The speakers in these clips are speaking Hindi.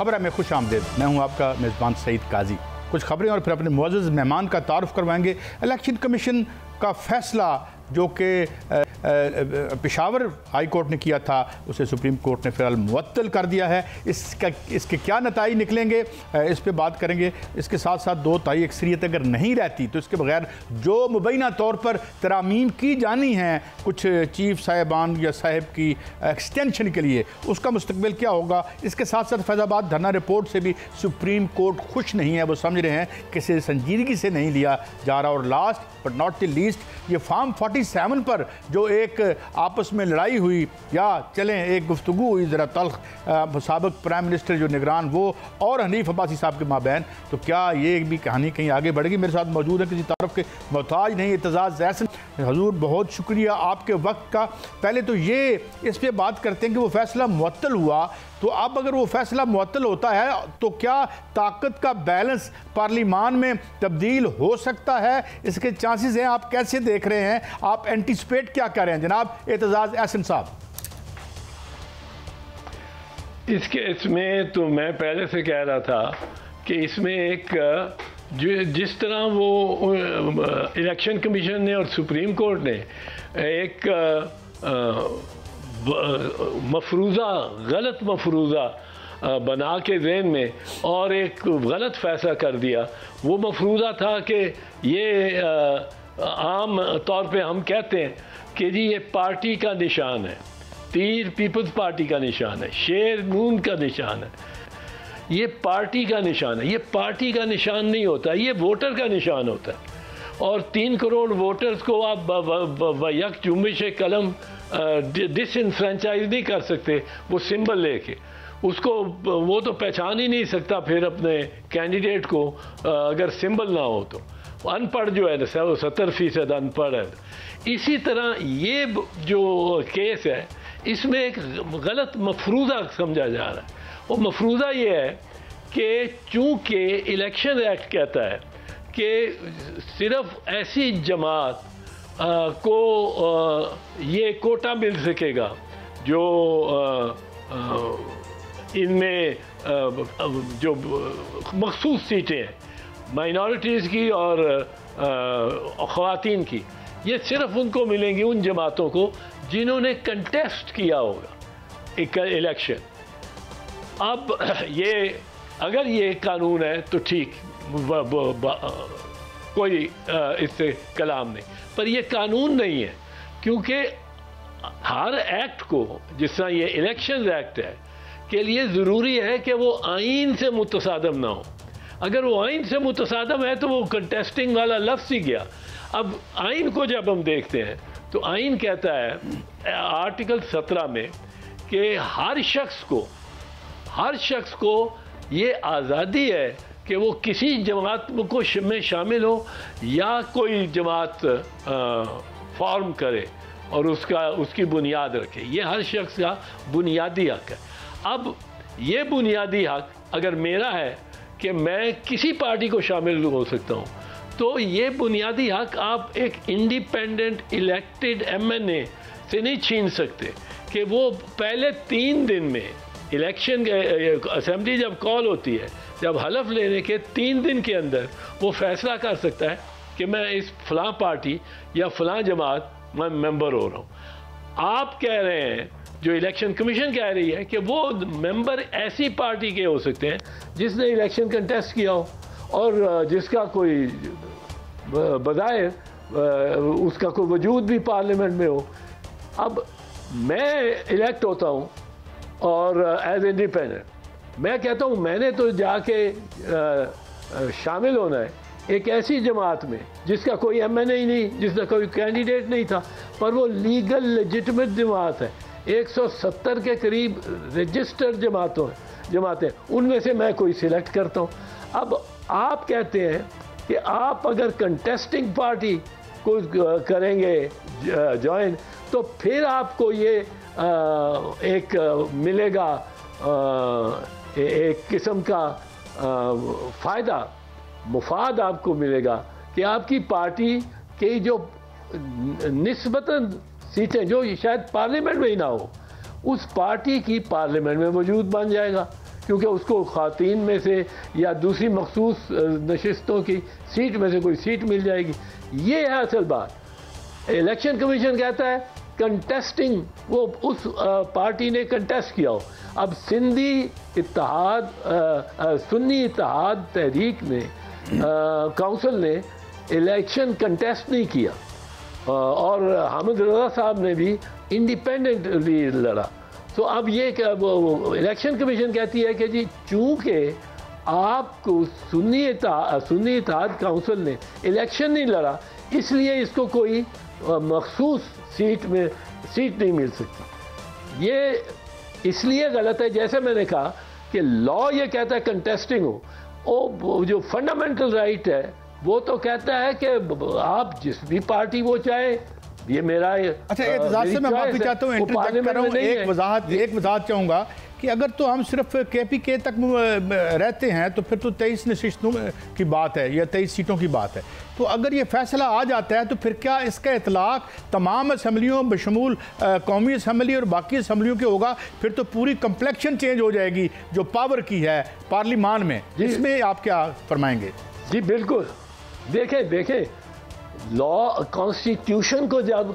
खबर में खुश आमदेद। मैं हूं आपका मेज़बान सईद काजी। कुछ खबरें और फिर अपने मुअज़्ज़ज़ मेहमान का तारुफ करवाएंगे। इलेक्शन कमीशन का फैसला जो कि पेशावर हाई कोर्ट ने किया था उसे सुप्रीम कोर्ट ने फ़िलहाल मुअत्तल कर दिया है। इसके क्या नताइज निकलेंगे इस पे बात करेंगे। इसके साथ साथ दो ताई अक्सरियत अगर नहीं रहती तो इसके बगैर जो मुबैना तौर पर तरामीम की जानी हैं कुछ चीफ साहिबान या साहिब की एक्सटेंशन के लिए, उसका मुस्तकबिल क्या होगा। इसके साथ साथ फैज़ाबाद धरना रिपोर्ट से भी सुप्रीम कोर्ट खुश नहीं है। वो समझ रहे हैं कि इसे संजीदगी से नहीं लिया जा रहा। और last but not the least ये फार्म 47 पर जो एक आपस में लड़ाई हुई या चलें एक गुफ्तगू हुई ज़रा तल्ख साबिक़ प्राइम मिनिस्टर जो निगरान वो और हनीफ अब्बासी साहब के माबैन, तो क्या ये भी कहानी कहीं आगे बढ़ेगी। मेरे साथ मौजूद है किसी तारुफ के मोहताज नहीं एतजाज़ एहसन। हजूर बहुत शुक्रिया आपके वक्त का। पहले तो ये इस पर बात करते हैं कि वो फैसला मुअत्तल हुआ, तो अब अगर वो फैसला मुअत्तल होता है तो क्या ताकत का बैलेंस पार्लिमान में तब्दील हो सकता है? इसके चांसेस हैं, आप कैसे देख रहे हैं, आप एंटिसिपेट क्या कर रहे हैं जनाब एतजाज़ एहसन साहब? इस केस में तो मैं पहले से कह रहा था कि इसमें एक जिस तरह वो इलेक्शन कमीशन ने और सुप्रीम कोर्ट ने एक गलत मफरूज़ा बना के ज़हन में और एक गलत फ़ैसला कर दिया। वो मफरूज़ा था कि ये आम तौर पे हम कहते हैं कि जी ये पार्टी का निशान है, तीर पीपल्स पार्टी का निशान है, शेर नून का निशान है, ये पार्टी का निशान है। ये पार्टी का निशान नहीं होता, ये वोटर का निशान होता है। और 3 करोड़ वोटर्स को आप यक जुम्बिश कलम डिसइनफ्रेंचाइज नहीं कर सकते वो सिंबल लेके। उसको वो तो पहचान ही नहीं सकता फिर अपने कैंडिडेट को अगर सिंबल ना हो तो। अनपढ़ जो है ना 70% अनपढ़ है। इसी तरह ये जो केस है इसमें एक गलत मफरूज़ा समझा जा रहा है। और मफरूज़ा ये है कि चूँकि इलेक्शन एक्ट कहता है कि सिर्फ ऐसी जमात को ये कोटा मिल सकेगा जो इनमें जो मखसूस सीटें हैं माइनॉरिटीज़ की और ख़वातीन की, ये सिर्फ उनको मिलेंगी उन जमातों को जिन्होंने कंटेस्ट किया होगा एक इलेक्शन। अब ये अगर ये कानून है तो ठीक, कोई इससे कलाम नहीं, पर यह कानून नहीं है क्योंकि हर एक्ट को जिस तरह ये इलेक्शन एक्ट है के लिए ज़रूरी है कि वो आइन से मुतसादम ना हो। अगर वो आइन से मुतसादम है तो वो कंटेस्टिंग वाला लफ्ज़ ही गया। अब आइन को जब हम देखते हैं तो आइन कहता है आर्टिकल 17 में कि हर शख्स को ये आज़ादी है कि वो किसी जमात को में शामिल हो या कोई जमात फॉर्म करे और उसकी बुनियाद रखे। ये हर शख्स का बुनियादी हक है। अब ये बुनियादी हक अगर मेरा है कि मैं किसी पार्टी को शामिल हो सकता हूँ, तो ये बुनियादी हक आप एक इंडिपेंडेंट इलेक्टेड MNA से नहीं छीन सकते कि वो पहले 3 दिन में इलेक्शन असेंबली जब कॉल होती है, जब हलफ लेने के 3 दिन के अंदर वो फैसला कर सकता है कि मैं इस फलां पार्टी या फलां जमात में मेंबर हो रहा हूँ। आप कह रहे हैं, जो इलेक्शन कमीशन कह रही है कि वो मेंबर ऐसी पार्टी के हो सकते हैं जिसने इलेक्शन कंटेस्ट किया हो और जिसका कोई बज़ाहिर उसका कोई वजूद भी पार्लियामेंट में हो। अब मैं इलेक्ट होता हूँ और एज इंडिपेंडेंट मैं कहता हूँ मैंने तो जाके शामिल होना है एक ऐसी जमात में जिसका कोई MNA ही नहीं, जिसका कोई कैंडिडेट नहीं था, पर वो लीगल लेजिटिमेट जमात है। 170 के करीब रजिस्टर्ड जमातें, उनमें से मैं कोई सिलेक्ट करता हूँ। अब आप कहते हैं कि आप अगर कंटेस्टिंग पार्टी को करेंगे ज्वाइन तो फिर आपको ये एक मिलेगा एक किस्म का फ़ायदा मुफाद आपको मिलेगा कि आपकी पार्टी की जो निस्बतन सीटें जो शायद पार्लियामेंट में ही ना हो, उस पार्टी की पार्लियामेंट में वजूद बन जाएगा। क्योंकि उसको ख़वातीन में से या दूसरी मखसूस नशिस्तों की सीट में से कोई सीट मिल जाएगी। ये है असल बात। इलेक्शन कमीशन कहता है कंटेस्टिंग, वो उस पार्टी ने कंटेस्ट किया हो। अब सिंधी इत्तेहाद सुन्नी इत्तेहाद तहरीक ने काउंसिल ने इलेक्शन कंटेस्ट नहीं किया और हामिद रज़ा साहब ने भी इंडिपेंडेंटली लड़ा। तो अब ये इलेक्शन कमीशन कहती है कि जी चूँकि आपको सुन्नी इत्तेहाद काउंसिल ने इलेक्शन नहीं लड़ा, इसलिए इसको कोई मखसूस सीट नहीं मिल सकती। ये इसलिए गलत है, जैसे मैंने कहा कि लॉ ये कहता है कंटेस्टिंग हो, वो जो फंडामेंटल राइट है वो तो कहता है कि आप जिस भी पार्टी वो चाहे, ये मेरा अच्छा एतजाज से मैं माफी चाहता हूँ, इंटरजेक्ट कर रहा हूँ, एक वजाहत चाहूँगा कि अगर तो हम सिर्फ KPK तक रहते हैं तो फिर तो 23 नशिस्तों की बात है या 23 सीटों की बात है। तो अगर ये फैसला आ जाता है तो फिर क्या इसका इतलाक तमाम असम्बलियों बशमूल कौमी असम्बली और बाकी असम्बलियों के होगा? फिर तो पूरी कम्प्लेक्शन चेंज हो जाएगी जो पावर की है पार्लिमान में। इसमें आप क्या फरमाएंगे? जी बिल्कुल, देखें लॉ कॉन्स्टिट्यूशन को जब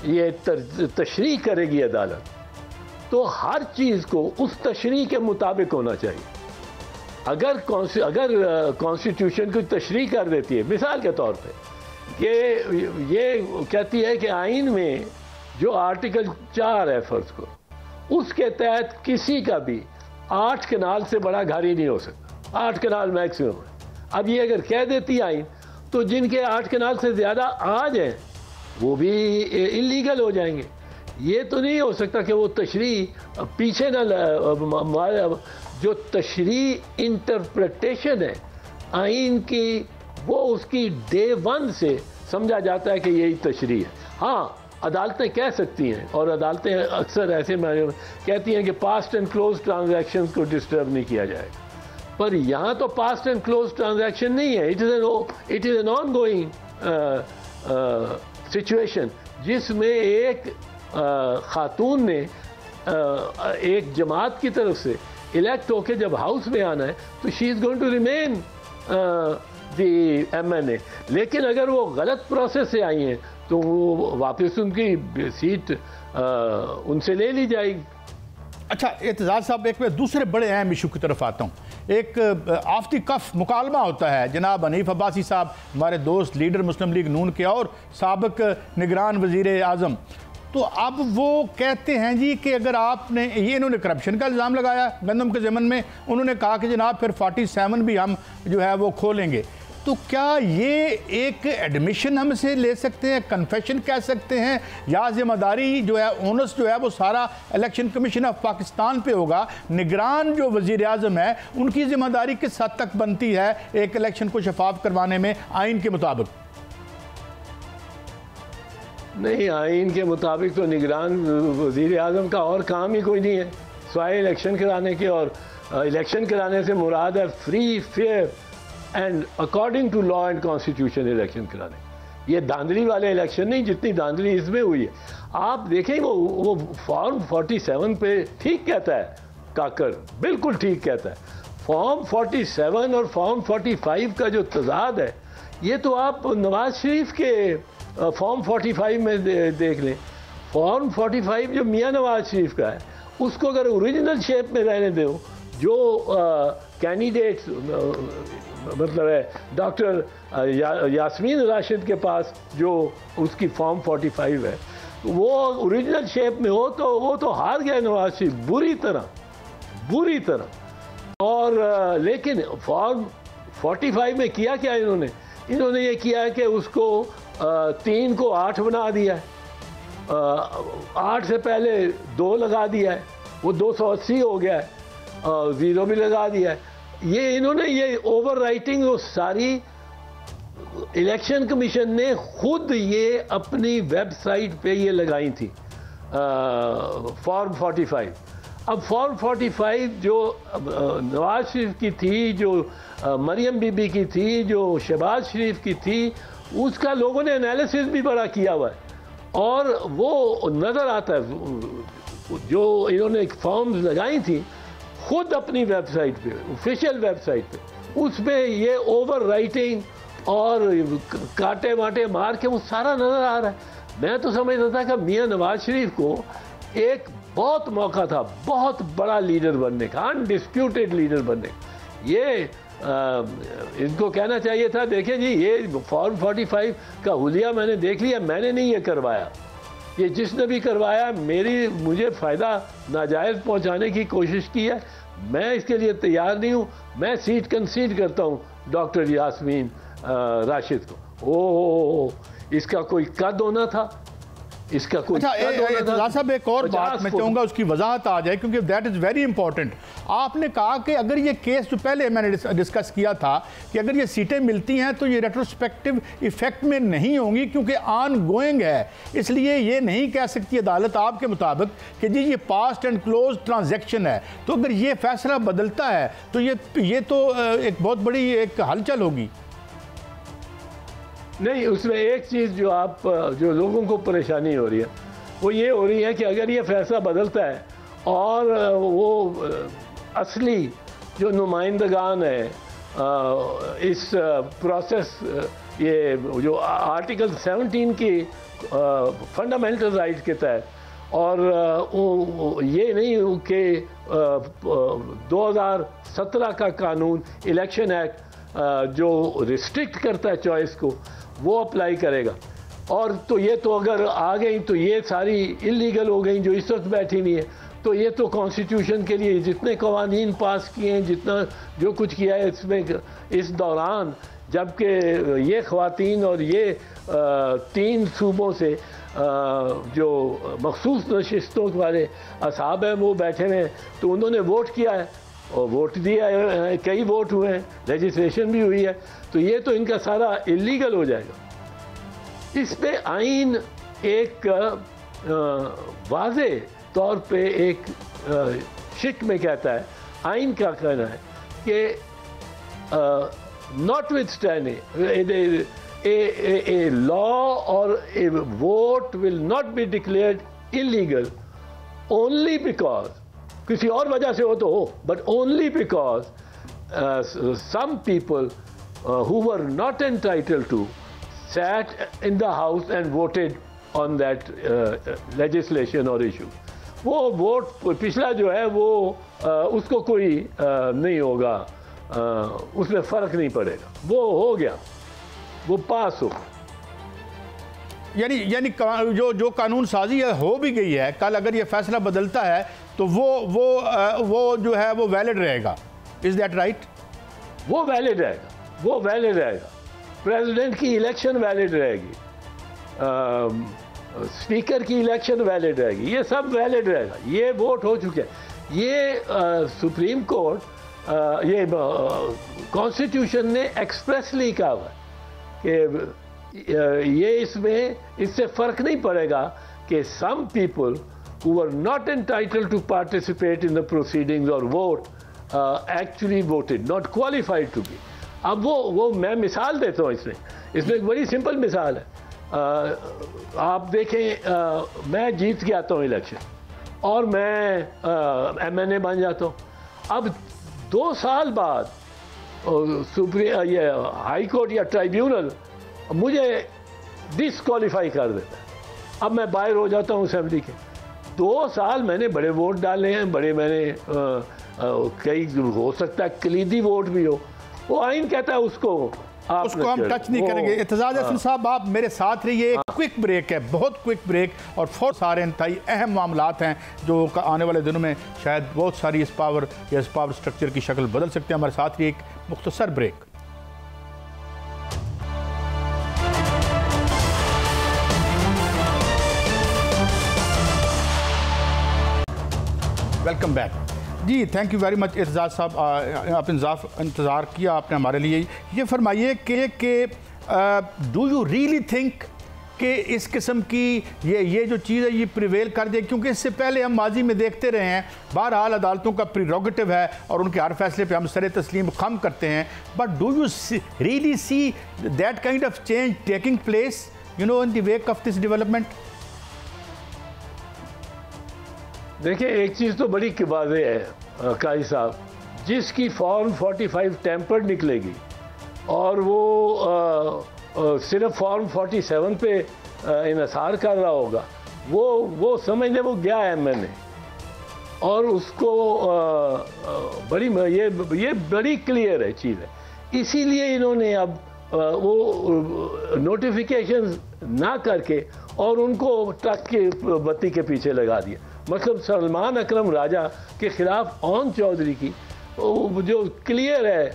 ये तशरीह करेगी अदालत, तो हर चीज़ को उस तशरीह के मुताबिक होना चाहिए। अगर कॉन्स्टिट्यूशन को तशरीह कर देती है, मिसाल के तौर पे कि ये कहती है कि आइन में जो आर्टिकल 4 है फ़र्ज़ को, उसके तहत किसी का भी 8 कनाल से बड़ा घर ही नहीं हो सकता, 8 कनाल मैक्सिमम है। अब ये अगर कह देती आइन, तो जिनके 8 कनाल से ज़्यादा आ जाए वो भी इलीगल हो जाएंगे। ये तो नहीं हो सकता कि वो तशरीह पीछे ना, जो तशरीह इंटरप्रिटेशन है आइन की, वो उसकी डे 1 से समझा जाता है कि यही तशरीह है। हाँ, अदालतें कह सकती हैं, और अदालतें अक्सर ऐसे कहती हैं कि पास्ट एंड क्लोज ट्रांजैक्शंस को डिस्टर्ब नहीं किया जाएगा, पर यहाँ तो पास्ट एंड क्लोज ट्रांजैक्शन नहीं है। It is an on going situation, जिसमें एक खातून ने एक जमात की तरफ से इलेक्ट होकर जब हाउस में आना है, तो she is going to remain the MNA। लेकिन अगर वो गलत प्रोसेस से आई हैं तो वो वापस उनकी सीट उनसे ले ली जाएगी। अच्छा एतजाज साहब, एक मैं दूसरे बड़े अहम इशू की तरफ आता हूँ। एक आफ द कफ मुकालमा होता है जनाब हनीफ अब्बासी साहब, हमारे दोस्त लीडर मुस्लिम लीग नून के और साबिक निगरान वज़ीर आज़म, तो अब वो कहते हैं जी कि अगर आपने ये, इन्होंने करप्शन का इल्ज़ाम लगाया गंदम के ज़मन में, उन्होंने कहा कि जनाब फिर 47 भी हम जो है वो खोलेंगे। तो क्या ये एक एडमिशन हमसे ले सकते हैं, कन्फेशन कह सकते हैं, या जिम्मेदारी जो है ओनस जो है वो सारा इलेक्शन कमीशन ऑफ पाकिस्तान पे होगा? निगरान जो वज़ीर आज़म है उनकी जिम्मेदारी किस हद तक बनती है एक इलेक्शन को शफाफ करवाने में आइन के मुताबिक? नहीं, आइन के मुताबिक तो निगरान वज़ीर आज़म का और काम ही कोई नहीं है सिवाय इलेक्शन कराने के, और इलेक्शन कराने से मुराद है free fair and according to law and constitution election कराने। ये धांधली वाले इलेक्शन नहीं जितनी धांधली इसमें हुई है। आप देखें वो फॉर्म 47 पे ठीक कहता है काकर, बिल्कुल ठीक कहता है। फॉर्म 47 और फॉर्म 45 का जो तजाद है, ये तो आप नवाज शरीफ के फॉर्म 45 में देख लें। फॉर्म 45 जो मियाँ नवाज शरीफ का है, उसको अगर ओरिजिनल शेप में रहने दो, जो कैंडिडेट्स मतलब है डॉक्टर यास्मीन राशिद के पास जो उसकी फॉर्म 45 है, वो ओरिजिनल शेप में हो तो वो तो हार गया नवाज शरीफ बुरी तरह। और लेकिन फॉर्म 45 में किया क्या इन्होंने ये किया है कि उसको 3 को 8 बना दिया है, 8 से पहले 2 लगा दिया है, वो 280 हो गया है, 0 भी लगा दिया है। ये इन्होंने ये ओवर राइटिंग वो सारी इलेक्शन कमीशन ने खुद ये अपनी वेबसाइट पे ये लगाई थी फॉर्म 45। अब फॉर्म 45 जो नवाज शरीफ की थी, जो मरियम बीबी की थी, जो शहबाज शरीफ की थी, उसका लोगों ने एनालिसिस भी बड़ा किया हुआ है और वो नज़र आता है जो इन्होंने फॉर्म्स लगाई थी खुद अपनी वेबसाइट पे, ऑफिशियल वेबसाइट पे, उसमें ये ओवर राइटिंग और काटे वाटे मार के वो सारा नज़र आ रहा है। मैं तो समझता था कि मियाँ नवाज शरीफ को एक बहुत मौका था बहुत बड़ा लीडर बनने का, अनडिस्प्यूटेड लीडर बनने का। ये इनको कहना चाहिए था, देखें जी ये फॉर्म 45 का हुलिया मैंने देख लिया, मैंने नहीं ये करवाया, ये जिसने भी करवाया मुझे फ़ायदा नाजायज़ पहुंचाने की कोशिश की है, मैं इसके लिए तैयार नहीं हूँ। मैं सीट कंसीड करता हूँ डॉक्टर यास्मीन राशिद को। ओ इसका कोई कद होना था, इसका कोई साहब एक और बात मैं चाहूँगा उसकी वजाहत आ जाए, क्योंकि दैट इज़ वेरी इंपॉर्टेंट। आपने कहा कि अगर ये केस जो पहले मैंने डिस्कस किया था कि अगर ये सीटें मिलती हैं तो ये रेट्रोस्पेक्टिव इफेक्ट में नहीं होंगी क्योंकि ऑन गोइंग है, इसलिए ये नहीं कह सकती अदालत आपके मुताबिक कि जी ये पास्ट एंड क्लोज ट्रांजैक्शन है। तो अगर ये फैसला बदलता है तो ये तो एक बहुत बड़ी एक हलचल होगी। नहीं, उसमें एक चीज़ जो लोगों को परेशानी हो रही है वो ये हो रही है कि अगर ये फैसला बदलता है और वो असली जो नुमाइंदगान है इस प्रोसेस, ये जो आर्टिकल 17 की फंडामेंटल राइट के तहत, और ये नहीं कि 2017 का कानून इलेक्शन एक्ट जो रिस्ट्रिक्ट करता है चॉइस को, वो अप्लाई करेगा, और तो ये तो अगर आ गई तो ये सारी इलीगल हो गई जो इस वक्त बैठी हुई है। तो ये तो कॉन्स्टिट्यूशन के लिए जितने कवानीन पास किए हैं, जितना जो कुछ किया है इसमें इस दौरान, जबकि ये ख़वातीन और ये 3 सूबों से जो मखसूस नशिस्तों वाले असहाब हैं वो बैठे हुए हैं, तो उन्होंने वोट किया है और वोट दिया है, कई वोट हुए हैं, लेजिस्लेशन भी हुई है, तो ये तो इनका सारा इलीगल हो जाएगा। इस पे आइन एक वाज़े तौर पे एक शिक में कहता है, आइन क्या कहना है कि notwithstanding a law or a vote will not be declared illegal only because, किसी और वजह से हो तो हो, but only because some people who were not entitled to sat in the house and voted on that legislation or issue. वो वोट पिछला जो है वो उसको कोई नहीं होगा, उसमें फ़र्क नहीं पड़ेगा, वो हो गया, वो पास हो। यानी जो कानून साजी है हो भी गई है, कल अगर ये फैसला बदलता है तो वो जो है वो वैलिड रहेगा। Is that right? वो वैलिड रहेगा, वो वैलिड रहेगा। प्रेसिडेंट की इलेक्शन वैलिड रहेगी, स्पीकर की इलेक्शन वैलिड रहेगी, ये सब वैलिड रहेगा। ये वोट हो चुके हैं। ये सुप्रीम कोर्ट, ये कॉन्स्टिट्यूशन ने एक्सप्रेसली कहा हुआ कि ये इससे फ़र्क नहीं पड़ेगा कि some people who were not entitled to participate in the proceedings or vote actually voted, not qualified to be. अब वो मैं मिसाल देता हूँ इसमें एक बड़ी सिंपल मिसाल है। आप देखें, मैं जीत के आता हूँ इलेक्शन और मैं MNA बन जाता हूँ। अब 2 साल बाद ये हाई कोर्ट या ट्राइब्यूनल मुझे डिसक्वालीफाई कर देता है। अब मैं बाहर हो जाता हूँ असेंबली के। 2 साल मैंने बड़े वोट डाले हैं, मैंने कई हो सकता है कलीदी वोट भी हो, वो आइन कहता है उसको हम टच नहीं करेंगे। इत्तेज़ाज़ हसन साहब, आप मेरे साथ रहिए। एक क्विक ब्रेक है, बहुत क्विक ब्रेक, और फोर सारे इंतहाई अहम मामलात हैं जो आने वाले दिनों में शायद बहुत सारी इस पावर स्ट्रक्चर की शक्ल बदल सकते हैं। हमारे साथ रहिए, एक मुख्तसर break. Welcome back ji, thank you very much Aitzaz साहब, आपने इंतज़ार किया आपने हमारे लिए। ये फरमाइए कि डू यू रियली थिंक कि इस किस्म की ये जो चीज़ है ये प्रिवेल कर दे, क्योंकि इससे पहले हम माजी में देखते रहे हैं, बहरहाल अदालतों का प्रीरोगेटिव है और उनके हर फैसले पे हम सर तस्लीम खम करते हैं, but do you really see that kind of change taking place in the wake of this development? देखिए, एक चीज़ तो बड़ी वाज़ेह है काजी साहब, जिसकी फॉर्म 45 टेम्पर्ड निकलेगी और वो सिर्फ फॉर्म 47 पे इन्हिसार कर रहा होगा, वो समझने वो गया है मैंने, और उसको बड़ी ये बड़ी क्लियर है चीज़ है। इसीलिए इन्होंने अब वो नोटिफिकेशन ना करके और उनको ट्रक के बत्ती के पीछे लगा दिया। मतलब सलमान अकरम राजा के खिलाफ ओन चौधरी की जो क्लियर है,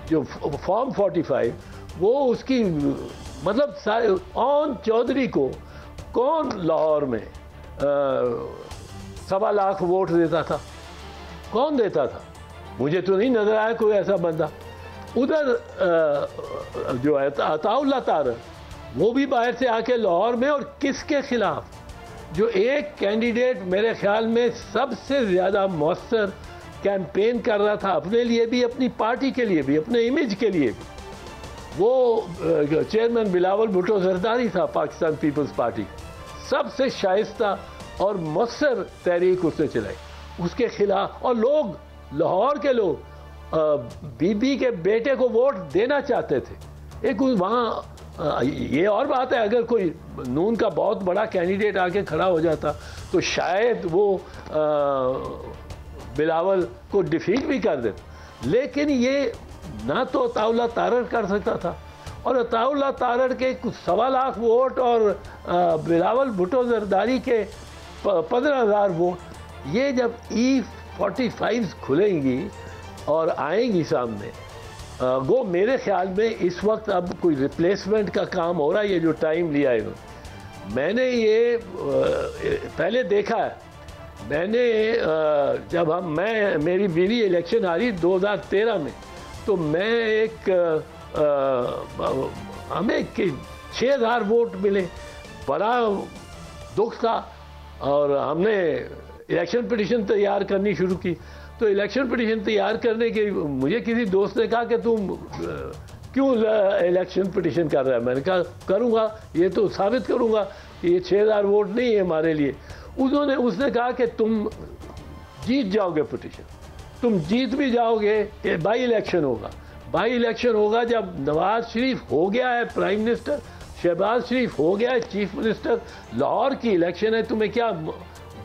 जो फॉर्म 45 वो उसकी मतलब ओन चौधरी को कौन लाहौर में 1.25 लाख वोट देता था? कौन देता था? मुझे तो नहीं नजर आया कोई ऐसा बंदा। उधर जो है अताउल्लाह तारर, वो भी बाहर से आके लाहौर में, और किसके खिलाफ? जो एक कैंडिडेट मेरे ख्याल में सबसे ज़्यादा मौसर कैंपेन कर रहा था, अपने लिए भी, अपनी पार्टी के लिए भी, अपने इमेज के लिए भी, वो चेयरमैन बिलावल भुट्टो जरदारी था पाकिस्तान पीपल्स पार्टी। सबसे शाइस्ता और मौसर तहरीक उसने चलाई, उसके खिलाफ। और लोग, लाहौर के लोग बीबी के बेटे को वोट देना चाहते थे। एक वहाँ ये और बात है, अगर कोई नून का बहुत बड़ा कैंडिडेट आके खड़ा हो जाता तो शायद वो बिलावल को डिफीट भी कर देता, लेकिन ये ना तो अताउल्लाह तारर कर सकता था, और अताउल्लाह तारर के कुछ 1.25 लाख वोट और बिलावल भुट्टो जरदारी के 15,000 वोट, ये जब E45 खुलेंगी और आएंगी सामने, वो मेरे ख्याल में इस वक्त अब कोई रिप्लेसमेंट का काम हो रहा है। ये जो टाइम लिया है इन्होंने, मैंने ये पहले देखा है। मैंने जब मेरी बीवी इलेक्शन हारी 2013 में, तो मैं हमें 6,000 वोट मिले, बड़ा दुख था, और हमने इलेक्शन पिटीशन तैयार करनी शुरू की। तो इलेक्शन पिटीशन तैयार करने के मुझे किसी दोस्त ने कहा कि तुम क्यों इलेक्शन पिटीशन कर रहा है? मैंने कहा करूँगा, ये तो साबित करूँगा कि ये 6,000 वोट नहीं है हमारे लिए। उसने कहा कि तुम जीत जाओगे पिटीशन, तुम जीत भी जाओगे, बाई इलेक्शन होगा। बाई इलेक्शन होगा जब नवाज शरीफ हो गया है प्राइम मिनिस्टर, शहबाज शरीफ हो गया है चीफ मिनिस्टर, लाहौर की इलेक्शन है, तुम्हें क्या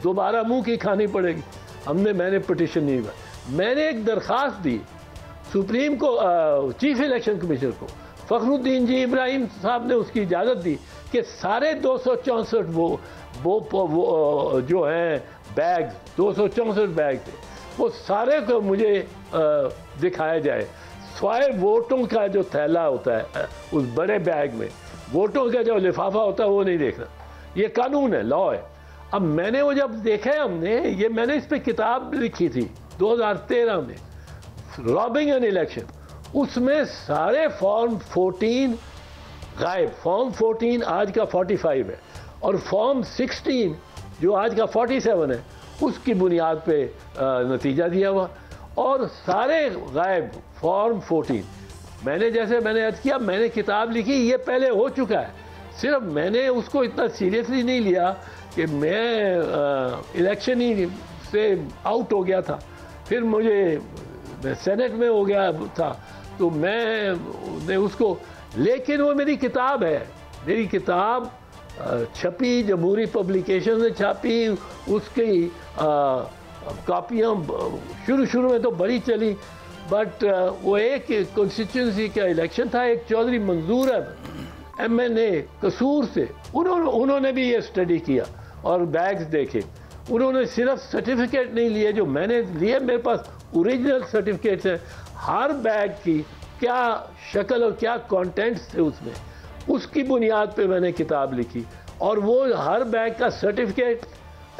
दोबारा मुंह की खानी पड़ेगी? मैंने पिटीशन नहीं किया। मैंने एक दरख्वास्त दी सुप्रीम को, चीफ इलेक्शन कमिश्नर को, फखरुद्दीन जी इब्राहिम साहब ने उसकी इजाज़त दी कि सारे 264 वो जो हैं बैग, 264 बैग थे, वो सारे को मुझे दिखाया जाए। स्वाय वोटों का जो थैला होता है उस बड़े बैग में, वोटों का जो लिफाफा होता है वो नहीं देखना। ये कानून है, लॉ है। अब मैंने वो जब देखा है, मैंने इस पे किताब लिखी थी 2013 में, रॉबिंग एन इलेक्शन। उसमें सारे फॉर्म 14 गायब। फॉर्म 14 आज का 45 है, और फॉर्म 16 जो आज का 47 है, उसकी बुनियाद पे नतीजा दिया हुआ, और सारे गायब फॉर्म 14। मैंने अर्ज किया, मैंने किताब लिखी, ये पहले हो चुका है, सिर्फ मैंने उसको इतना सीरियसली नहीं लिया कि मैं इलेक्शन ही से आउट हो गया था। फिर मैं सेनेट में हो गया था, तो मैंने उसको, लेकिन वो मेरी किताब है, मेरी किताब छपी, जमहूरी पब्लिकेशन ने छापी, उसकी कॉपियाँ शुरू में तो बड़ी चली, बट वो एक कॉन्स्टिट्यूंसी का इलेक्शन था, एक चौधरी मंजूर है MNA कसूर से, उन्होंने भी ये स्टडी किया और बैग्स देखे। उन्होंने सिर्फ सर्टिफिकेट नहीं लिए जो मैंने लिए, मेरे पास ओरिजिनल सर्टिफिकेट्स हैं, हर बैग की क्या शक्ल और क्या कंटेंट्स थे उसमें, उसकी बुनियाद पे मैंने किताब लिखी। और वो हर बैग का सर्टिफिकेट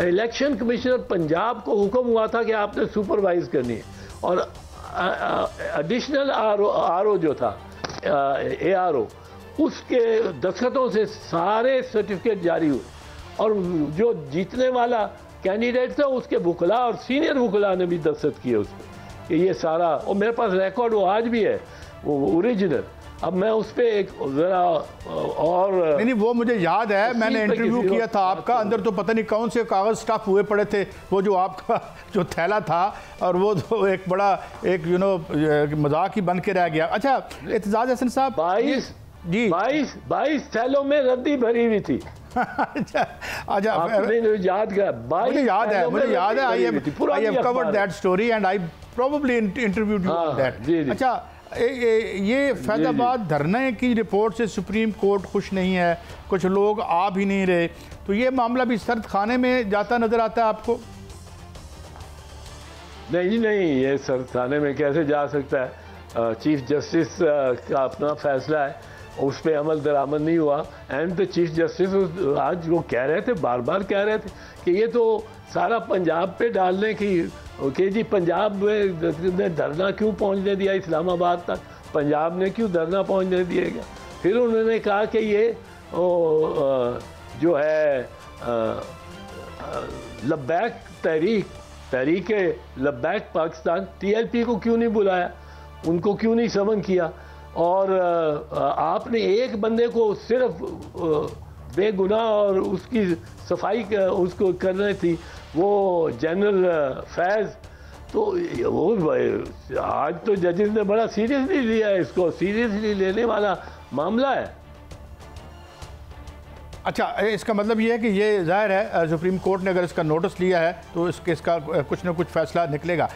इलेक्शन कमिश्नर पंजाब को हुक्म हुआ था कि आपने सुपरवाइज करनी है, और एडिशनल आरओ जो था ARO, उसके दस्तखतों से सारे सर्टिफिकेट जारी हुए, और जो जीतने वाला कैंडिडेट था उसके वुकला और सीनियर वुकला ने भी दस्तखत किए उसमें कि ये सारा, और मेरे पास रिकॉर्ड वो आज भी है, वो ओरिजिनल। अब मैं उस पर एक ज़रा और नहीं वो मुझे याद है, मैंने इंटरव्यू किया था आपका, अंदर तो पता नहीं कौन से कागज़ स्टफ हुए पड़े थे, वो जो आपका जो थैला था, और वो तो एक बड़ा एक मजाक ही बन के रह गया। अच्छा एतजाज हसन साहब, 22 थैलों में रद्दी भरी हुई थी। अच्छा आपने याद किया? मुझे याद है, I have covered that story and I probably interviewed you on that. अच्छा ये फैज़ाबाद धरने की रिपोर्ट से सुप्रीम कोर्ट खुश नहीं है, कुछ लोग आ भी नहीं रहे, तो ये मामला भी सर्द खाने में जाता नजर आता है आपको? नहीं, ये सर्द खाने में कैसे जा सकता है? चीफ जस्टिस का अपना फैसला है, उस पर अमल दरामद नहीं हुआ। एंड द चीफ जस्टिस आज वो कह रहे थे, बार बार कह रहे थे कि ये तो सारा पंजाब पे डालने की कि जी पंजाब ने धरना क्यों पहुंचने दिया इस्लामाबाद तक, पंजाब ने क्यों धरना पहुंचने दिएगा। फिर उन्होंने कहा कि ये जो है लब्बैक तहरीक लब्बैक पाकिस्तान TLP को क्यों नहीं बुलाया, उनको क्यों नहीं समन किया, और आपने एक बंदे को सिर्फ बेगुनाह और उसकी सफाई उसको करनी थी, वो जनरल फैज़, तो वो आज तो जजेस ने बड़ा सीरियसली लिया है, इसको सीरियसली लेने वाला मामला है। अच्छा इसका मतलब ये है कि ये जाहिर है सुप्रीम कोर्ट ने अगर इसका नोटिस लिया है तो इसका कुछ ना कुछ फैसला निकलेगा।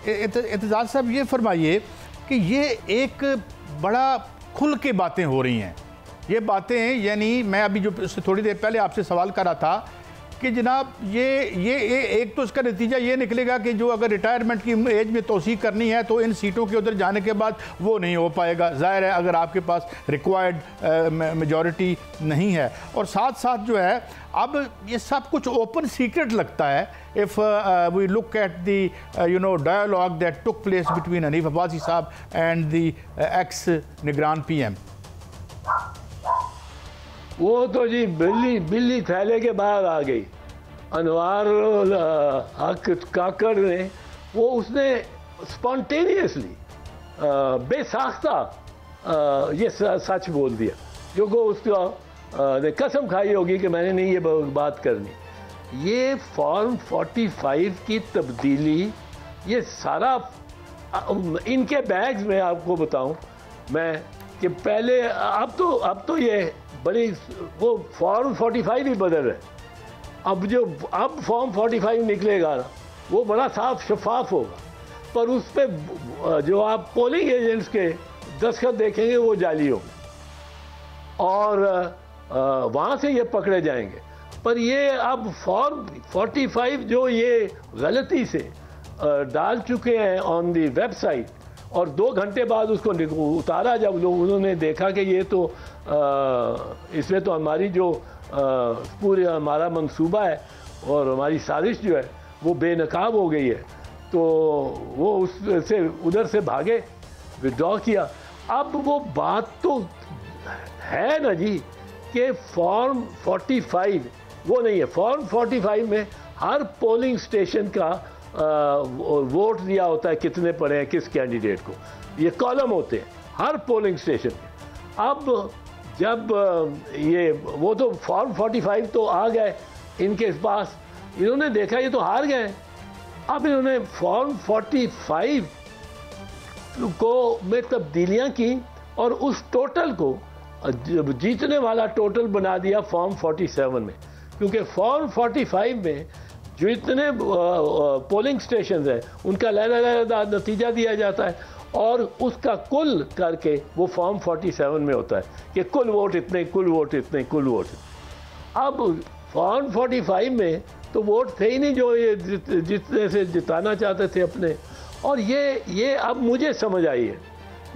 एतजाज साहब ये फरमाइए कि ये एक बड़ा खुल के बातें हो रही हैं, ये बातें, यानी मैं अभी जो थोड़ी देर पहले आपसे सवाल कर रहा था कि जनाब ये एक तो इसका नतीजा ये निकलेगा कि जो अगर रिटायरमेंट की एज में तोसी करनी है तो इन सीटों के उधर जाने के बाद वो नहीं हो पाएगा, ज़ाहिर है अगर आपके पास रिक्वायर्ड मेजॉरिटी नहीं है। और साथ साथ जो है अब ये सब कुछ ओपन सीक्रेट लगता है। If we look at the dialogue that took place between Hanif Abbasi sahab and the ex निगरान PM, वो तो जी बिल्ली थैले के बाहर आ गई। अनवार हक काकड़ ने उसने स्पॉन्टेनियसली बेसाख्ता ये सच बोल दिया, जो को उसका ने कसम खाई होगी कि मैंने नहीं ये बात करनी। ये फॉर्म 45 की तब्दीली, ये सारा इनके बैग्स में आपको बताऊं मैं कि पहले अब तो ये बड़ी वो फॉर्म 45 ही बदल है। अब फॉर्म 45 निकलेगा ना, वो बड़ा साफ शफाफ होगा, पर उस पर जो आप पोलिंग एजेंट्स के दस्तखत देखेंगे वो जाली होंगे और वहाँ से ये पकड़े जाएंगे। पर ये अब फॉर्म 45 जो ये गलती से डाल चुके हैं ऑन दी वेबसाइट, और 2 घंटे बाद उसको उतारा जब उन्होंने देखा कि ये तो इसमें तो हमारी जो पूरे हमारा मंसूबा है और हमारी साजिश जो है वो बेनकाब हो गई है, तो वो उससे उधर से भागे, विड्रॉ किया। अब वो बात तो है ना जी कि फॉर्म 45 वो नहीं है। फॉर्म 45 में हर पोलिंग स्टेशन का वोट दिया होता है, कितने पड़े हैं किस कैंडिडेट को, ये कॉलम होते हैं हर पोलिंग स्टेशन पे। अब जब ये वो तो फॉर्म 45 तो आ गए इनके पास, इन्होंने देखा ये तो हार गए। अब इन्होंने फॉर्म 45 को में तब्दीलियां की और उस टोटल को जीतने वाला टोटल बना दिया फॉर्म 47 में, क्योंकि फॉर्म 45 में जो इतने पोलिंग स्टेशन हैं उनका लहदा नतीजा दिया जाता है और उसका कुल करके वो फॉर्म 47 में होता है कि कुल वोट इतने, कुल वोट इतने, कुल वोट। अब फॉर्म 45 में तो वोट थे ही नहीं जो ये जितने से जिताना चाहते थे अपने। और ये अब मुझे समझ आई है,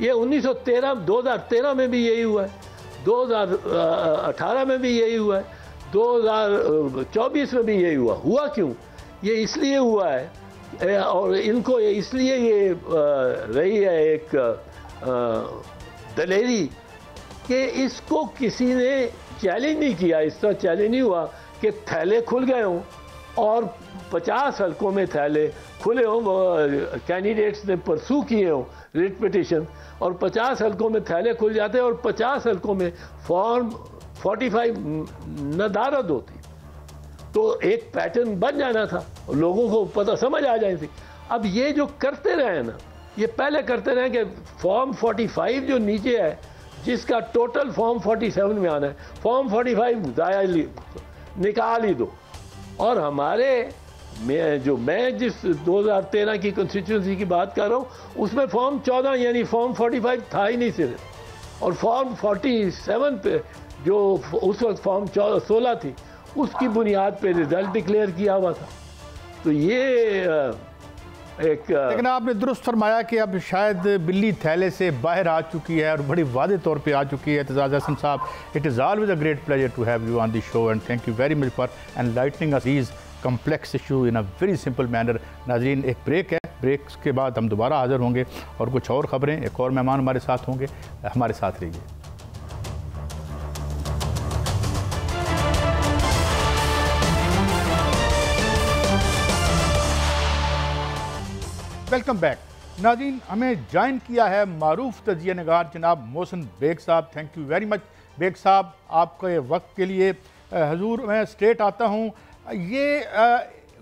ये 2013 में भी यही हुआ है, 2018 में भी यही हुआ है, 2024 में भी यही हुआ क्यों? ये इसलिए हुआ है और इनको इसलिए ये रही है एक दलेरी कि इसको किसी ने चैलेंज नहीं किया। इस तरह चैलेंज नहीं हुआ कि थैले खुल गए हों और 50 हलकों में थैले खुले हों, कैंडिडेट्स ने परसू किए हों रिट पिटिशन, और 50 हलकों में थैले खुल जाते और 50 हलकों में फॉर्म 45 नदारद होती, तो एक पैटर्न बन जाना था, लोगों को पता समझ आ जाए थी। अब ये जो करते रहे ना, ये पहले करते रहे कि फॉर्म 45 जो नीचे है, जिसका टोटल फॉर्म 47 में आना है, फॉर्म 45 निकाल ही दो। और हमारे मैं जिस 2013 की कॉन्स्टिट्यूंसी की बात कर रहा हूँ, उसमें फॉर्म 14 यानी फॉर्म 45 था ही नहीं सिर्फ, और फॉर्म 47 पे जो उस वक्त फॉर्म 16 थी, उसकी बुनियाद पे रिजल्ट डिक्लेयर किया हुआ था। तो ये लेकिन आपने दुरुस्त फरमाया कि अब शायद बिल्ली थैले से बाहर आ चुकी है और बड़ी वादे तौर पे आ चुकी है। Aitzaz Hasan sahab, it is always a great pleasure to have you on the show and thank you very much for enlightening us these complex issue in a very simple manner. नाज़रीन, एक ब्रेक है, ब्रेक के बाद हम दोबारा हाज़िर होंगे और कुछ और ख़बरें, एक और मेहमान हमारे साथ होंगे, हमारे साथ रहिए। Welcome back. नाज़रीन, हमें ज्वाइन किया है मारूफ तजिया नगार जनाब Mohsin Baig sahab. Thank you very much Baig sahab आपके वक्त के लिए। हजूर, मैं स्ट्रेट आता हूँ। ये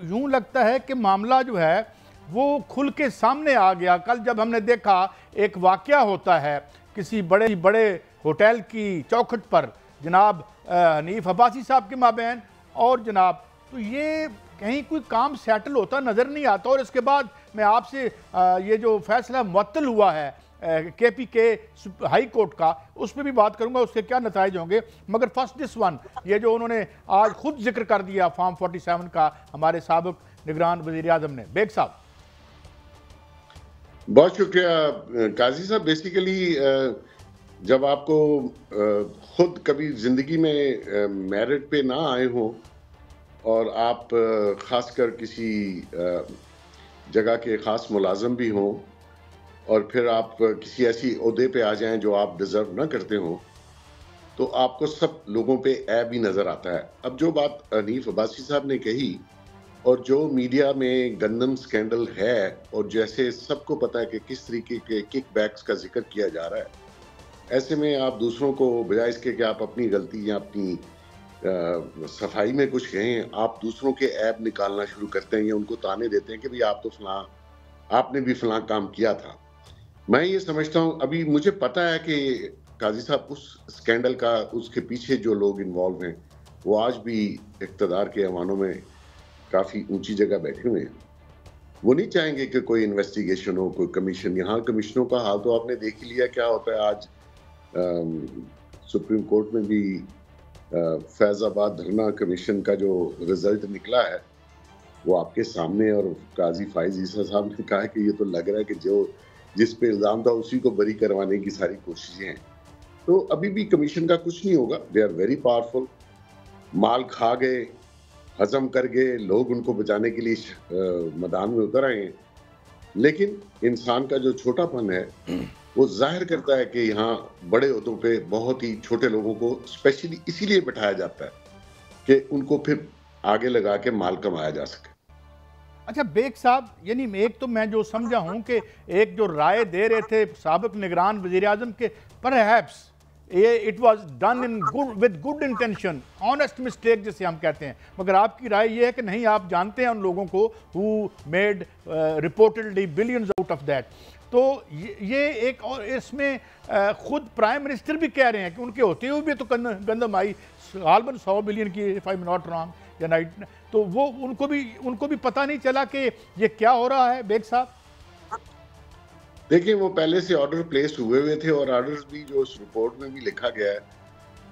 यूँ लगता है कि मामला जो है वो खुल के सामने आ गया। कल जब हमने देखा एक वाक़या होता है किसी बड़े होटल की चौखट पर जनाब हनीफ अब्बासी साहब के माबैन और जनाब, तो ये कहीं कोई काम सेटल होता नज़र नहीं आता। और इसके बाद मैं आपसे ये जो फैसला मुअत्तल हुआ है KPK हाई कोर्ट का, उस पर भी बात करूंगा, उसके क्या नताइज होंगे। मगर फर्स्ट दिस वन, ये जो उन्होंने आज खुद जिक्र कर दिया फॉर्म 47 का हमारे साबिक निगरान वज़ीर आज़म ने। बेग साहब, बहुत शुक्रिया काजी साहब। बेसिकली जब आपको खुद कभी ज़िंदगी में मेरिट पे ना आए हों और आप ख़ासकर किसी जगह के ख़ास मुलाज़म भी हों और फिर आप किसी ऐसी ओहदे पे आ जाएं जो आप डिज़र्व ना करते हों, तो आपको सब लोगों पे ऐब ही नज़र आता है। अब जो बात हनीफ अब्बासी साहब ने कही और जो मीडिया में गंदम स्कैंडल है, और जैसे सबको पता है कि किस तरीके के किकबैक्स का जिक्र किया जा रहा है, ऐसे में आप दूसरों को बजाय इसके कि आप अपनी गलती या अपनी सफाई में कुछ कहें, आप दूसरों के ऐब निकालना शुरू करते हैं या उनको ताने देते हैं कि भाई आप तो फलां, आपने भी फलां काम किया था। मैं ये समझता हूँ, अभी मुझे पता है कि काजी साहब उस स्कैंडल का, उसके पीछे जो लोग इन्वॉल्व हैं वो आज भी इक़्तिदार के ऐवानों में काफ़ी ऊंची जगह बैठे हुए हैं। वो नहीं चाहेंगे कि कोई इन्वेस्टिगेशन हो, कोई कमीशन। यहाँ कमीशनों का हाल तो आपने देख ही लिया क्या होता है। आज सुप्रीम कोर्ट में भी फैज़ाबाद धरना कमीशन का जो रिजल्ट निकला है वो आपके सामने, और काजी फाइज ईसा साहब ने कहा कि ये तो लग रहा है कि जो जिस पे इल्ज़ाम था उसी को बरी करवाने की सारी कोशिशें हैं। तो अभी भी कमीशन का कुछ नहीं होगा। They are very powerful. माल खा गए, हजम कर गए, लोग उनको बचाने के लिए मैदान में उतर आए हैं, लेकिन इंसान का जो छोटापन है वो जाहिर करता है कि यहाँ बड़े ओहदों पे बहुत ही छोटे लोगों को स्पेशली इसीलिए बिठाया जाता है कि उनको फिर आगे लगा के माल कमाया जा सके। अच्छा बेग साहब, यानी एक तो मैं जो समझा हूँ कि एक जो राय दे रहे थे साबिक निगरान वज़ीर आज़म के, perhaps it was done in good with good intention, honest mistake जिसे हम कहते हैं, मगर आपकी राय ये है कि नहीं, आप जानते हैं उन लोगों को who made reportedly billions out of that. तो ये एक, और इसमें खुद प्राइम मिनिस्टर भी कह रहे हैं कि उनके होते हुए भी तो गंदम आई गालबन 100 बिलियन की, if I am not wrong या नाइट, तो वो उनको भी पता नहीं चला कि ये क्या हो रहा है। बेग साहब देखिए, वो पहले से ऑर्डर प्लेस हुए थे और ऑर्डर्स भी जो उस रिपोर्ट में भी लिखा गया है,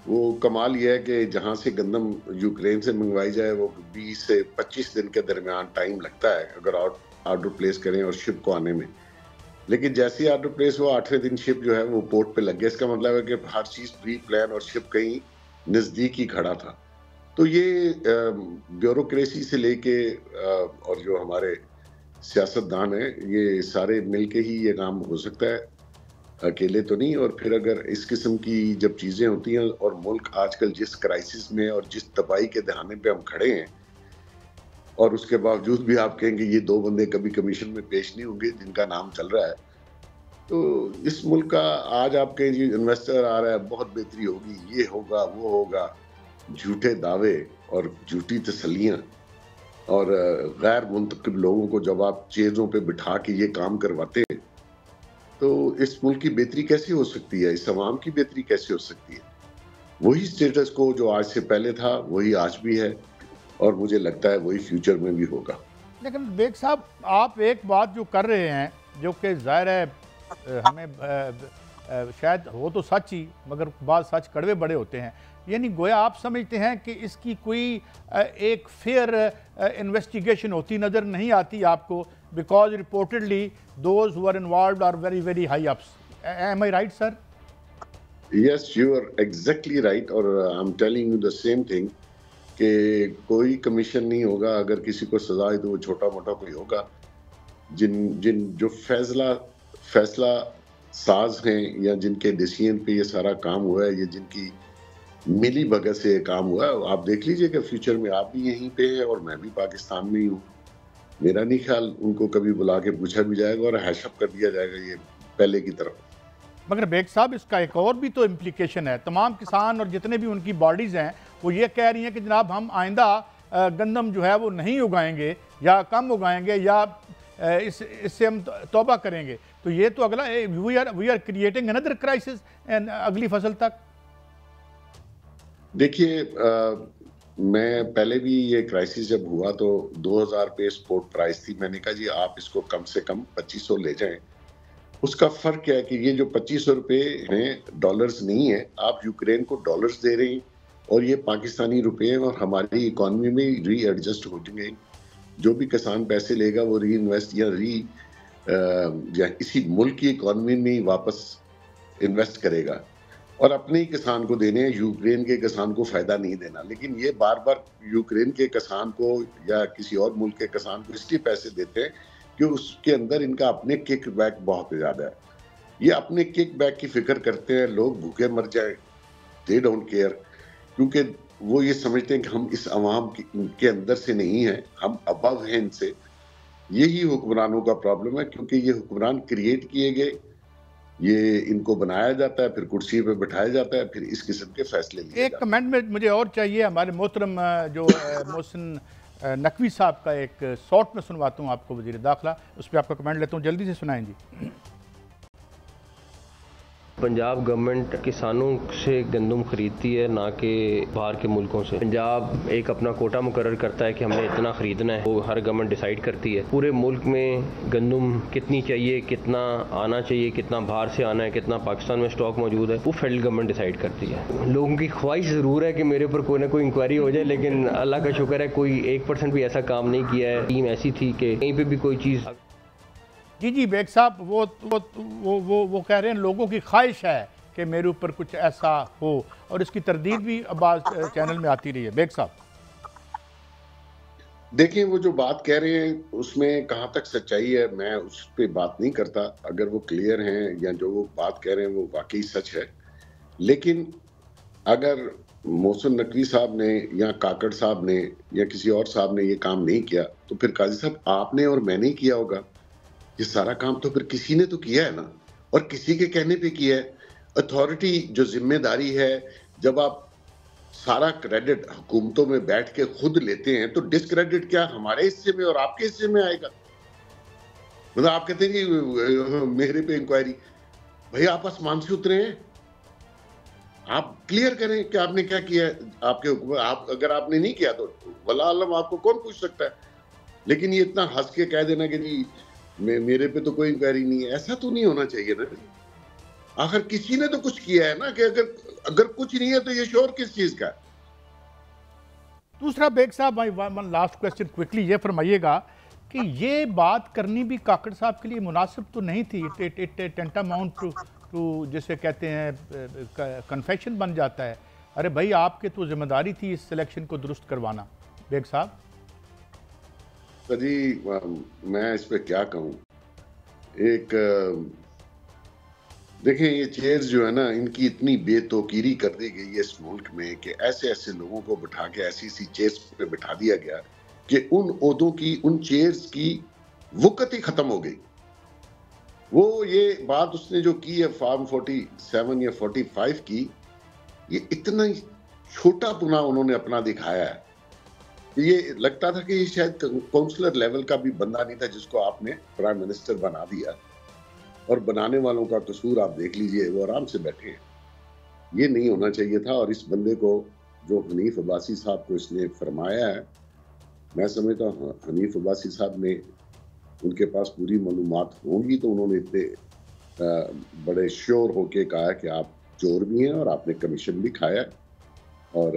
वो कमाल ये है कि जहाँ से गंदम यूक्रेन से मंगवाई जाए वो 20 से 25 दिन के दरमियान टाइम लगता है अगर ऑर्डर प्लेस करें और शिप को आने में। लेकिन जैसे ही ऑर्डर प्लेस हुआ 8वें दिन शिप जो है वो पोर्ट पे लग गया। इसका मतलब है कि हर चीज़ प्री प्लान और शिप कहीं नज़दीक ही खड़ा था। तो ये ब्यूरोक्रेसी से लेके और जो हमारे सियासतदान हैं, ये सारे मिलके ही ये काम हो सकता है, अकेले तो नहीं। और फिर अगर इस किस्म की जब चीज़ें होती हैं और मुल्क आजकल जिस क्राइसिस में और जिस तबाही के दहाने पे हम खड़े हैं, और उसके बावजूद भी आप कहेंगे ये 2 बंदे कभी कमीशन में पेश नहीं होंगे जिनका नाम चल रहा है। तो इस मुल्क का आज आप कहें जी इन्वेस्टर आ रहा है, बहुत बेहतरी होगी, ये होगा, वो होगा, झूठे दावे और झूठी तसल्लियाँ और गैर मुंतखब लोगों को जब आप चेज़ों पे बिठा के ये काम करवाते हैं, तो इस मुल्क की बेहतरी कैसे हो सकती है? इस अवाम की बेहतरी कैसे हो सकती है? वही स्टेटस को जो आज से पहले था, वही आज भी है और मुझे लगता है वही फ्यूचर में भी होगा। लेकिन बेग साहब, आप एक बात जो कर रहे हैं, जो कि ज़ाहिर है हमें शायद हो तो सच ही, मगर बाद सच कड़वे बड़े होते हैं। यानी गोया आप समझते हैं कि इसकी कोई एक फेयर इन्वेस्टिगेशन होती नज़र नहीं आती आपको, because reportedly those who are involved are very very high ups. Am I right sir? Yes, you are exactly right और I am telling you the same thing कि कोई कमीशन नहीं होगा अगर किसी को सजा है तो वो छोटा मोटा कोई होगा। जिन जो फैसला साज हैं या जिनके डिसीजन पे ये सारा काम हुआ है, ये जिनकी मिली भगत से ये काम हुआ है, आप देख लीजिए कि फ्यूचर में आप भी यहीं पे हैं और मैं भी पाकिस्तान में ही हूँ। मेरा नहीं ख्याल उनको कभी बुला के पूछा भी जाएगा और हैशअप कर दिया जाएगा ये पहले की तरफ। मगर बेग साहब, इसका एक और भी तो इम्प्लीकेशन है। तमाम किसान और जितने भी उनकी बॉडीज़ हैं वो ये कह रही हैं कि जनाब हम आइंदा गंदम जो है वो नहीं उगाएंगे या कम उगाएंगे या इससे हम तौबा करेंगे। तो ये तो अगला we are creating another crisis अगली फसल तक। देखिए, मैं पहले भी ये क्राइसिस जब हुआ तो 2000 पे स्पोर्ट प्राइस थी। मैंने कहा जी आप इसको कम से कम 2500 ले जाएं। उसका फर्क क्या है कि ये जो 2500 रुपए हैं डॉलर्स नहीं है, आप यूक्रेन को डॉलर्स दे रहे हैं और ये पाकिस्तानी रुपए हैं और हमारी इकोनॉमी में री एडजस्ट हो जाएंगे। जो भी किसान पैसे लेगा वो री इन्वेस्ट या इसी मुल्क की इकोनॉमी में ही वापस इन्वेस्ट करेगा और अपने ही किसान को देने हैं, यूक्रेन के किसान को फायदा नहीं देना। लेकिन ये बार बार यूक्रेन के किसान को या किसी और मुल्क के किसान को इसलिए पैसे देते हैं कि उसके अंदर इनका अपने किक बैक बहुत ज़्यादा है। ये अपने किक बैक की फिक्र करते हैं, लोग भूखे मर जाए, दे डोंट केयर, क्योंकि वो ये समझते हैं कि हम इस अवाम के अंदर से नहीं हैं, हम अबव हैं इनसे। यही हुक्मरानों का प्रॉब्लम है, क्योंकि ये हुक्मरान क्रिएट किए गए, ये इनको बनाया जाता है, फिर कुर्सी पे बिठाया जाता है, फिर इस किस्म के फैसले लिए एक कमेंट में मुझे और चाहिए, हमारे मोहतरम जो मोहसिन नकवी साहब का एक शॉर्ट में सुनवाता हूँ आपको, वज़ीर दाखिला, उस पर आपका कमेंट लेता हूँ, जल्दी से सुनाएं जी। पंजाब गवर्नमेंट किसानों से गंदम खरीदती है, ना कि बाहर के मुल्कों से। पंजाब एक अपना कोटा मुकर्रर करता है कि हमने इतना खरीदना है, वो हर गवर्नमेंट डिसाइड करती है। पूरे मुल्क में गंदम कितनी चाहिए, कितना आना चाहिए, कितना बाहर से आना है, कितना पाकिस्तान में स्टॉक मौजूद है, वो फेडरल गवर्नमेंट डिसाइड करती है। लोगों की ख्वाहिश ज़रूर है कि मेरे ऊपर कोई ना कोई इंक्वायरी हो जाए, लेकिन अल्लाह का शुक्र है कोई 1% भी ऐसा काम नहीं किया है। टीम ऐसी थी कि कहीं पर भी कोई चीज़। जी बेग साहब, वो कह रहे हैं लोगों की ख्वाहिश है कि मेरे ऊपर कुछ ऐसा हो, और इसकी तरदीद भी अब्बास चैनल में आती रही है। बेग साहब देखिए, वो जो बात कह रहे हैं उसमें कहाँ तक सच्चाई है मैं उस पर बात नहीं करता। अगर वो क्लियर हैं या जो वो बात कह रहे हैं वो वाकई सच है, लेकिन अगर मोहसिन नकवी साहब ने या काकड़ साहब ने या किसी और साहब ने ये काम नहीं किया तो फिर काजी साहब आपने और मैंने ही किया होगा। ये सारा काम तो फिर किसी ने तो किया है ना, और किसी के कहने पे किया है। अथॉरिटी जो जिम्मेदारी है, जब आप सारा क्रेडिट हुकूमतों में बैठ के खुद लेते हैं तो डिस्क्रेडिट क्या हमारे हिस्से में और आपके हिस्से में आएगा? मतलब आप कहते हैं कि मेरे पे इंक्वायरी, भाई आप आसमान से उतरे हैं, आप क्लियर करें कि आपने क्या किया है आपके हुकूमत। आप अगर आपने नहीं किया तो वल्लाह आलम आपको कौन पूछ सकता है। लेकिन ये इतना हंस के कह देना कि जी मेरे पे तो कोई इंक्वायरी नहीं है, ऐसा तो नहीं होना चाहिए ना। आखिर किसी ने तो कुछ किया है ना, कि अगर कुछ नहीं है तो ये शोर किस चीज का है। दूसरा बेग साहब, वन लास्ट क्वेश्चन क्विकली, ये फरमाइएगा कि ये बात करनी भी काकड़ साहब के लिए मुनासिब तो नहीं थी। इट टेंटामाउंट टू जिसे कहते हैं कन्फेशन बन जाता है। अरे भाई, आपके तो जिम्मेदारी थी इस सिलेक्शन को दुरुस्त करवाना। बेग साहब तो जी मैं इस पे क्या कहूँ। एक देखें, ये चेयर्स जो है ना, इनकी इतनी बेतौकीरी कर दी गई है इस मुल्क में कि ऐसे ऐसे लोगों को बिठा के ऐसी ऐसी चेयर्स पे बिठा दिया गया कि उन ओहदों की, उन चेयर्स की वक़्त ही खत्म हो गई। वो ये बात उसने जो की है फॉर्म 47 या 45 की, ये इतना ही छोटा पुना उन्होंने अपना दिखाया है। ये लगता था कि ये शायद काउंसलर लेवल का भी बंदा नहीं था जिसको आपने प्राइम मिनिस्टर बना दिया, और बनाने वालों का कसूर आप देख लीजिए, वो आराम से बैठे हैं। ये नहीं होना चाहिए था। और इस बंदे को, जो हनीफ अब्बासी साहब को इसने फरमाया है, मैं समझता हूँ हनीफ अब्बासी साहब ने, उनके पास पूरी मालूमात होंगी तो उन्होंने इतने बड़े श्योर होके कहा कि आप चोर भी हैं और आपने कमीशन भी खाया है, और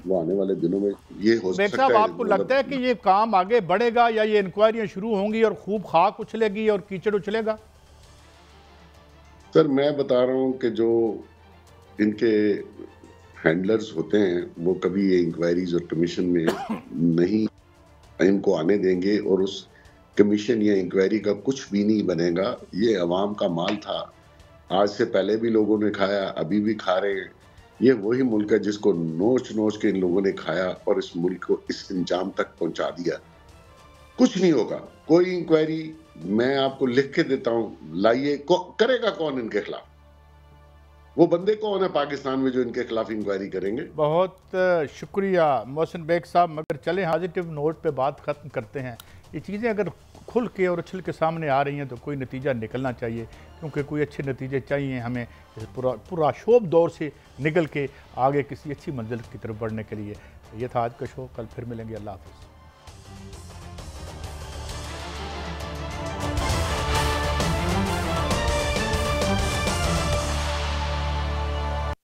वो आने वाले दिनों में ये हो सकता है। आपको लगता है कि ये काम आगे बढ़ेगा या ये इंक्वायरियां शुरू होंगी और खूब खाक उछलेगी और कीचड़ उछलेगा? सर मैं बता रहा हूँ कि जो इनके हैंडलर्स होते हैं वो कभी ये इंक्वायरीज और कमीशन में नहीं इनको आने देंगे, और उस कमीशन या इंक्वायरी का कुछ भी नहीं बनेगा। ये अवाम का माल था, आज से पहले भी लोगों ने खाया, अभी भी खा रहे हैं। ये वही मुल्क है जिसको नोच नोच के इन लोगों ने खाया और इस मुल्क को इस इंजाम तक पहुंचा दिया। कुछ नहीं होगा, कोई इंक्वायरी मैं आपको लिख के देता हूं, लाइए। करेगा कौन इनके खिलाफ? वो बंदे कौन है पाकिस्तान में जो इनके खिलाफ इंक्वायरी करेंगे? बहुत शुक्रिया मोहसिन बेग साहब। मगर चले पॉजिटिव नोट पे बात ख़त्म करते हैं। ये चीज़ें अगर खुल के और उछल के सामने आ रही हैं तो कोई नतीजा निकलना चाहिए, क्योंकि कोई अच्छे नतीजे चाहिए हमें पूरा शोब दौर से निकल के आगे किसी अच्छी मंजिल की तरफ बढ़ने के लिए। ये था आज का शो, कल फिर मिलेंगे। अल्लाह हाफ़िज़।